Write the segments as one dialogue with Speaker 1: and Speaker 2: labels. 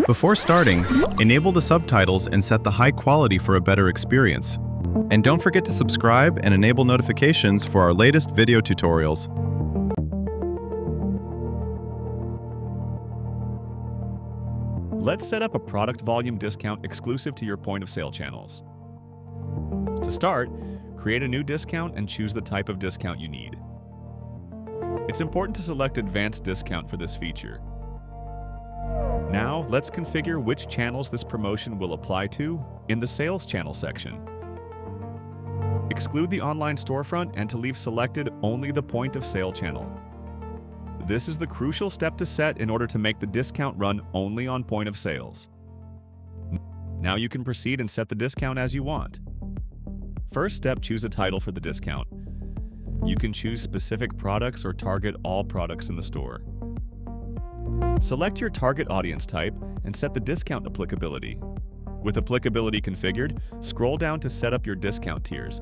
Speaker 1: Before starting, enable the subtitles and set the high quality for a better experience. And don't forget to subscribe and enable notifications for our latest video tutorials.
Speaker 2: Let's set up a product volume discount exclusive to your point-of-sale channels. To start, create a new discount and choose the type of discount you need. It's important to select Advanced Discount for this feature. Now, let's configure which channels this promotion will apply to in the Sales Channel section. Exclude the online storefront and to leave selected only the point-of-sale channel. This is the crucial step to set in order to make the discount run only on point of sales. Now you can proceed and set the discount as you want. First step, choose a title for the discount. You can choose specific products or target all products in the store. Select your target audience type and set the discount applicability. With applicability configured, scroll down to set up your discount tiers.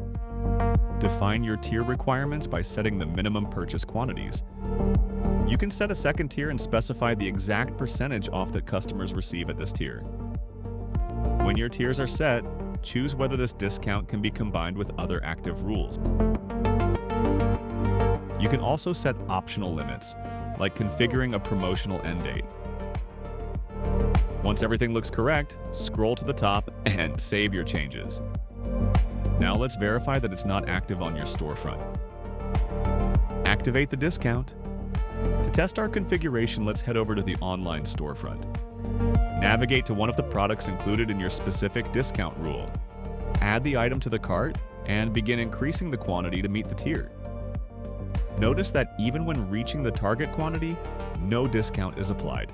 Speaker 2: Define your tier requirements by setting the minimum purchase quantities. You can set a second tier and specify the exact percentage off that customers receive at this tier. When your tiers are set, choose whether this discount can be combined with other active rules. You can also set optional limits, like configuring a promotional end date. Once everything looks correct, scroll to the top and save your changes. Now let's verify that it's not active on your storefront. Activate the discount. To test our configuration, let's head over to the online storefront. Navigate to one of the products included in your specific discount rule. Add the item to the cart and begin increasing the quantity to meet the tier. Notice that even when reaching the target quantity, no discount is applied.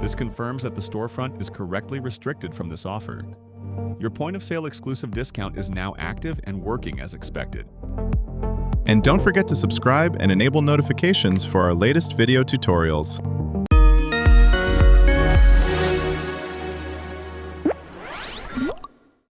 Speaker 2: This confirms that the storefront is correctly restricted from this offer. Your point-of-sale exclusive discount is now active and working as expected.
Speaker 1: And don't forget to subscribe and enable notifications for our latest video tutorials.